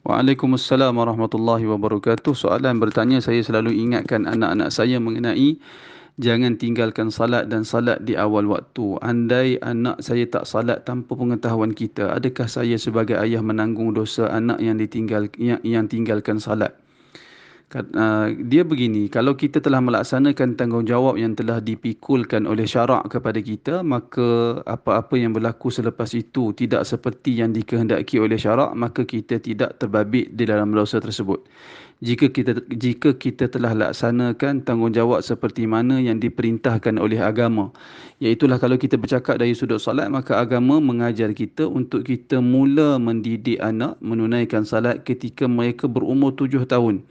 Waalaikumsalam warahmatullahi wabarakatuh. Soalan bertanya, saya selalu ingatkan anak-anak saya mengenai jangan tinggalkan salat dan salat di awal waktu. Andai anak saya tak salat tanpa pengetahuan kita, adakah saya sebagai ayah menanggung dosa anak yang tinggalkan salat? Dia begini, kalau kita telah melaksanakan tanggungjawab yang telah dipikulkan oleh syarak kepada kita, maka apa-apa yang berlaku selepas itu tidak seperti yang dikehendaki oleh syarak, maka kita tidak terbabit di dalam dosa tersebut. Jika kita telah laksanakan tanggungjawab seperti mana yang diperintahkan oleh agama, iaitulah kalau kita bercakap dari sudut salat, maka agama mengajar kita untuk kita mula mendidik anak menunaikan salat ketika mereka berumur 7 tahun.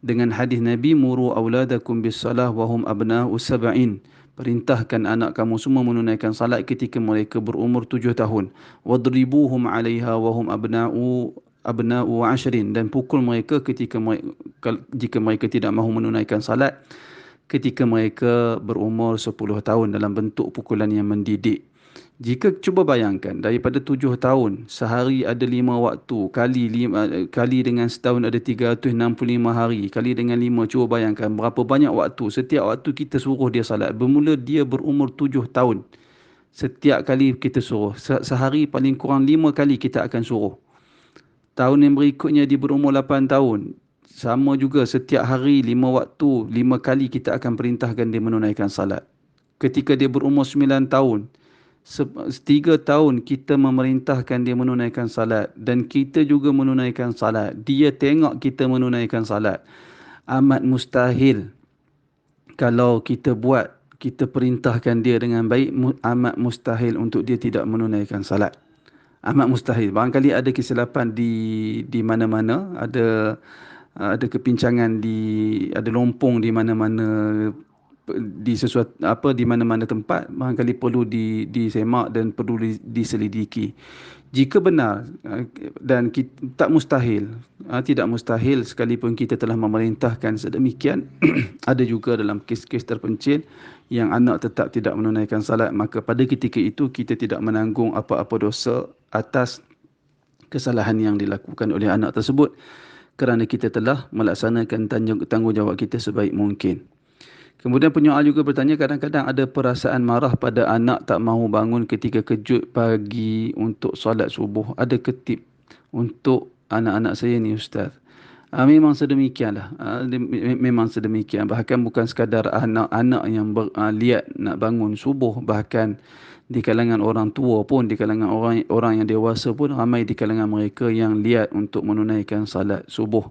Dengan hadis Nabi, muru auladakum bis salah wa hum abna'u sab'in. Perintahkan anak kamu semua menunaikan salat ketika mereka berumur 7 tahun. Wadribuhum 'alaiha wa hum abna'u 'ashrin, dan pukul mereka jika mereka tidak mahu menunaikan salat ketika mereka berumur 10 tahun, dalam bentuk pukulan yang mendidik. Jika cuba bayangkan daripada 7 tahun, sehari ada 5 waktu, kali dengan setahun ada 365 hari, kali dengan 5, cuba bayangkan berapa banyak waktu. Setiap waktu kita suruh dia salat, bermula dia berumur 7 tahun. Setiap kali kita suruh, sehari paling kurang 5 kali kita akan suruh. Tahun yang berikutnya dia berumur 8 tahun. Sama juga, setiap hari 5 waktu, 5 kali kita akan perintahkan dia menunaikan salat. Ketika dia berumur 9 tahun, 3 tahun kita memerintahkan dia menunaikan salat, dan kita juga menunaikan salat. Dia tengok kita menunaikan salat. Amat mustahil kalau kita perintahkan dia dengan baik, amat mustahil untuk dia tidak menunaikan salat. Amat mustahil. Barangkali ada kesilapan di mana-mana, ada kepincangan, ada lompong di mana-mana, di mana-mana tempat, barangkali perlu disemak dan perlu diselidiki. Jika benar, dan tak mustahil, tidak mustahil sekalipun kita telah memerintahkan sedemikian, ada juga dalam kes-kes terpencil yang anak tetap tidak menunaikan salat, maka pada ketika itu kita tidak menanggung apa-apa dosa atas kesalahan yang dilakukan oleh anak tersebut, kerana kita telah melaksanakan tanggungjawab kita sebaik mungkin. Kemudian penyoal juga bertanya, kadang-kadang ada perasaan marah pada anak tak mahu bangun ketika kejut pagi untuk solat subuh. Ada tip untuk anak-anak saya ni, Ustaz? Memang sedemikianlah. Memang sedemikian. Bahkan bukan sekadar anak-anak yang liat nak bangun subuh, bahkan di kalangan orang tua pun, di kalangan orang yang dewasa pun, ramai di kalangan mereka yang liat untuk menunaikan salat subuh.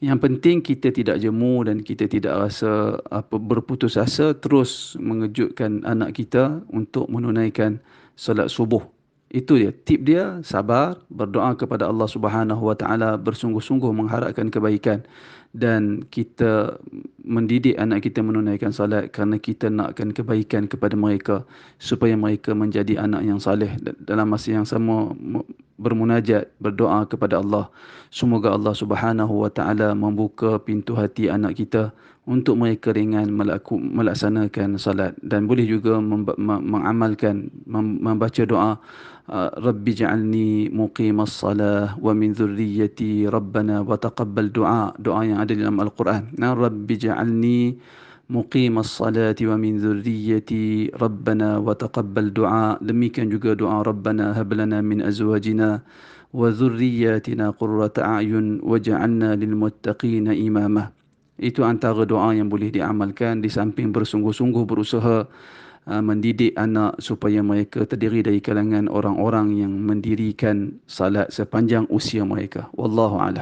Yang penting kita tidak jemu dan kita tidak rasa berputus asa, terus mengejutkan anak kita untuk menunaikan salat subuh. Itu dia, tip dia, sabar, berdoa kepada Allah Subhanahu Wa Taala, bersungguh-sungguh mengharapkan kebaikan, dan kita mendidik anak kita menunaikan salat kerana kita nakkan kebaikan kepada mereka supaya mereka menjadi anak yang saleh. Dalam masa yang sama bermunajat, berdoa kepada Allah, semoga Allah Subhanahu Wa Taala membuka pintu hati anak kita untuk mereka ringan melaksanakan salat, dan boleh juga mengamalkan, membaca doa, Rabbi ja'alni muqimas salah wa min dhurriyyati rabbana wa taqabbal du'a. Doa yang ada dalam Al-Quran. Rabbi ja'alni muqimas salati wa min dhurriyyati rabbana wa taqabbal du'a. Demikian juga doa Rabbana hablana min azwajina wa dhurriyyatina qurrata a'yun waj'alna lil muttaqina imamah. Itu antara doa yang boleh diamalkan di samping bersungguh-sungguh berusaha mendidik anak supaya mereka terdiri dari kalangan orang-orang yang mendirikan salat sepanjang usia mereka. Wallahu a'lam.